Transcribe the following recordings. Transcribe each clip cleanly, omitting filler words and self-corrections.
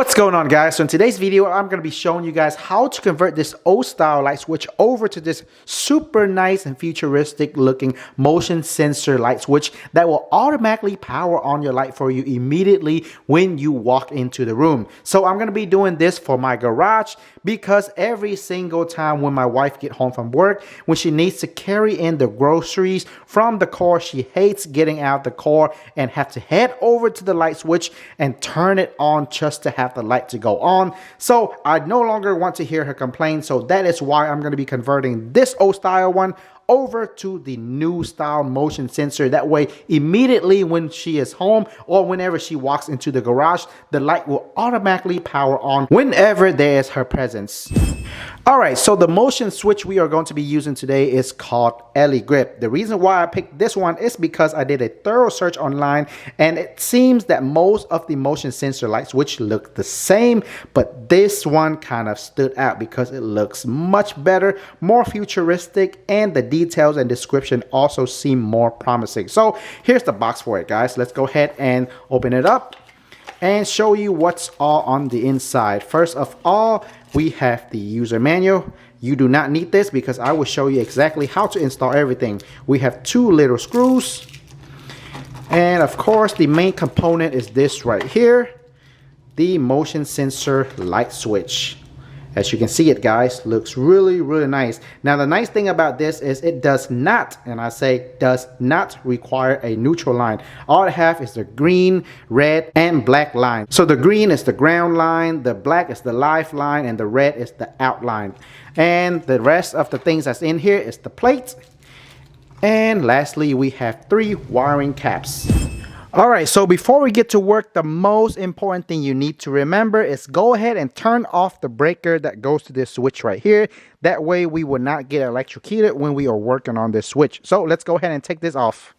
What's going on, guys? So in today's video, I'm going to be showing you guys how to convert this old style light switch over to this super nice and futuristic looking motion sensor light switch that will automatically power on your light for you immediately when you walk into the room. So I'm going to be doing this for my garage because every single time when my wife gets home from work, when she needs to carry in the groceries from the car, she hates getting out the car and have to head over to the light switch and turn it on just to have the light to go on. So I no longer want to hear her complain. So that is why I'm going to be converting this old style one over to the new style motion sensor. That way, immediately when she is home or whenever she walks into the garage, the light will automatically power on whenever there is her presence. Alright, so the motion switch we are going to be using today is called ELEGRP. The reason why I picked this one is because I did a thorough search online and it seems that most of the motion sensor light switch look the same, but this one kind of stood out because it looks much better, more futuristic, and the details and description also seem more promising. So here's the box for it, guys. Let's go ahead and open it up and show you what's all on the inside. First of all, we have the user manual. You do not need this because I will show you exactly how to install everything. We have two little screws. And of course, the main component is this right here, the motion sensor light switch. As you can see it, guys, looks really nice. Now the nice thing about this is it does not, and I say does not, require a neutral line. All it have is the green, red, and black line. So the green is the ground line, the black is the live line, and the red is the outline. And the rest of the things that's in here is the plate. And lastly, we have 3 wiring caps. Alright, so before we get to work, the most important thing you need to remember is go ahead and turn off the breaker that goes to this switch right here. That way we will not get electrocuted when we are working on this switch. So let's go ahead and take this off.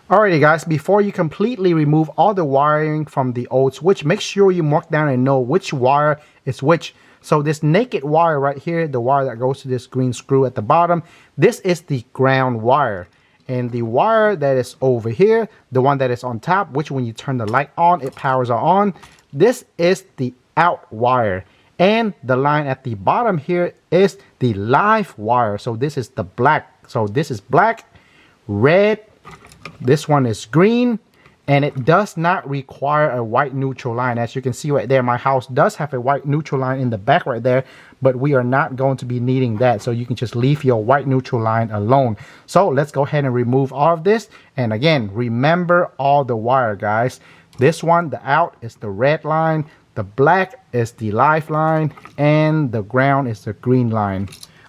Alrighty guys, before you completely remove all the wiring from the old switch, make sure you mark down and know which wire is which. So this naked wire right here, the wire that goes to this green screw at the bottom, this is the ground wire. And the wire that is over here, the one that is on top, which when you turn the light on, it powers on, this is the out wire. And the line at the bottom here is the live wire. So this is the black. So this is black, red, this one is green. And it does not require a white neutral line. As you can see right there, my house does have a white neutral line in the back right there, but we are not going to be needing that. So you can just leave your white neutral line alone. So let's go ahead and remove all of this. And again, remember all the wire, guys. This one, the out, is the red line. The black is the live line. And the ground is the green line.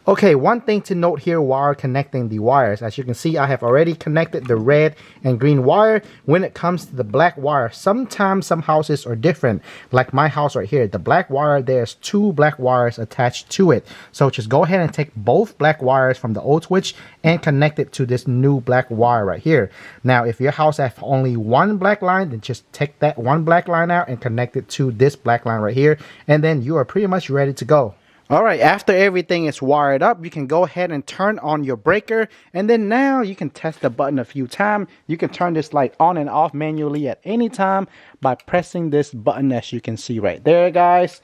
Okay, one thing to note here while connecting the wires. As you can see, I have already connected the red and green wire. When it comes to the black wire, sometimes some houses are different. Like my house right here, the black wire, there's 2 black wires attached to it. So just go ahead and take both black wires from the old switch and connect it to this new black wire right here. Now, if your house has only 1 black line, then just take that 1 black line out and connect it to this black line right here. And then you are pretty much ready to go. Alright, after everything is wired up, you can go ahead and turn on your breaker. And then now you can test the button a few times. You can turn this light on and off manually at any time by pressing this button, as you can see right there, guys.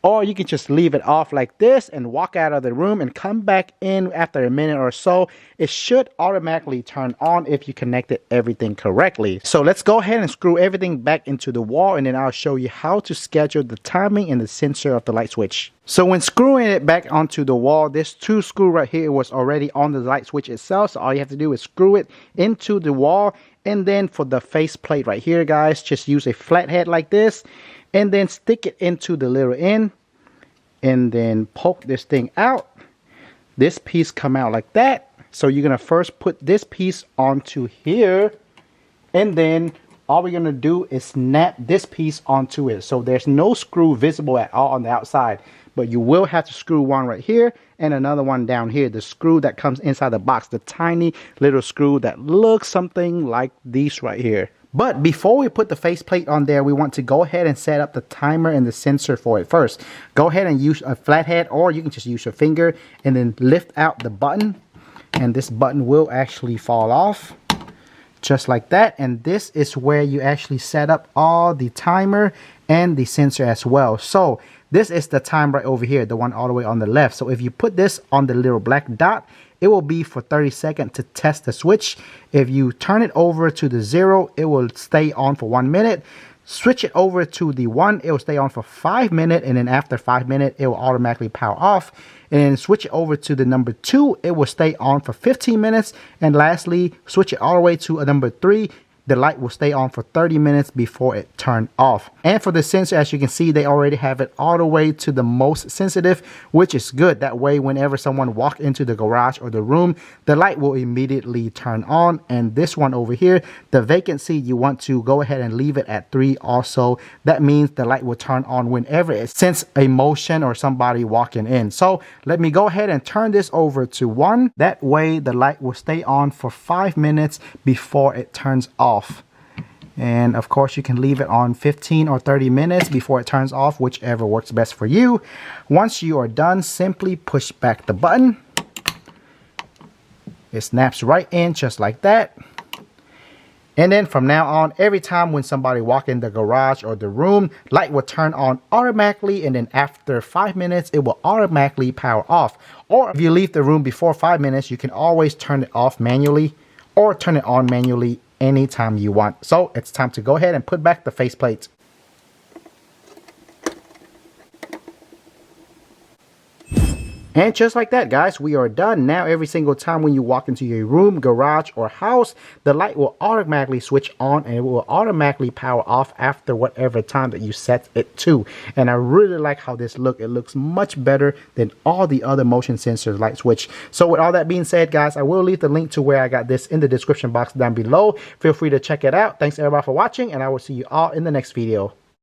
Or you can just leave it off like this and walk out of the room and come back in after a minute or so. It should automatically turn on if you connected everything correctly. So let's go ahead and screw everything back into the wall, and then I'll show you how to schedule the timing and the sensor of the light switch. So when screwing it back onto the wall, this 2 screw right here was already on the light switch itself. So all you have to do is screw it into the wall. And then for the face plate right here, guys, just use a flathead like this. And then stick it into the little end. And then poke this thing out. This piece come out like that. So you're going to first put this piece onto here. And then all we're going to do is snap this piece onto it. So there's no screw visible at all on the outside. But you will have to screw one right here and another one down here. The screw that comes inside the box. The tiny little screw that looks something like these right here. But before we put the faceplate on there, we want to go ahead and set up the timer and the sensor for it first. Go ahead and use a flathead, or you can just use your finger and then lift out the button. And this button will actually fall off. just like that. And this is where you actually set up all the timer and the sensor as well. So this is the time right over here, the one all the way on the left. So if you put this on the little black dot, it will be for 30 seconds to test the switch. If you turn it over to the 0, it will stay on for 1 minute. Switch it over to the 1, it will stay on for 5 minutes, and then after 5 minutes, it will automatically power off. And then switch it over to the number 2, it will stay on for 15 minutes. And lastly, switch it all the way to a number 3, the light will stay on for 30 minutes before it turns off. And for the sensor, as you can see, they already have it all the way to the most sensitive, which is good. That way, whenever someone walks into the garage or the room, the light will immediately turn on. And this one over here, the vacancy, you want to go ahead and leave it at 3 also. That means the light will turn on whenever it sense a motion or somebody walking in. So let me go ahead and turn this over to 1. That way, the light will stay on for 5 minutes before it turns off. And of course, you can leave it on 15 or 30 minutes before it turns off, whichever works best for you. Once you are done, simply push back the button. It snaps right in just like that. And then from now on, every time when somebody walks in the garage or the room, light will turn on automatically, and then after 5 minutes, it will automatically power off. Or if you leave the room before 5 minutes, you can always turn it off manually or turn it on manually anytime you want. So it's time to go ahead and put back the faceplate. And just like that, guys, we are done. Now every single time when you walk into your room, garage, or house, the light will automatically switch on and it will automatically power off after whatever time that you set it to. And I really like how this looks. It looks much better than all the other motion sensors light switch. So with all that being said, guys, I will leave the link to where I got this in the description box down below. Feel free to check it out. Thanks everybody for watching, and I will see you all in the next video.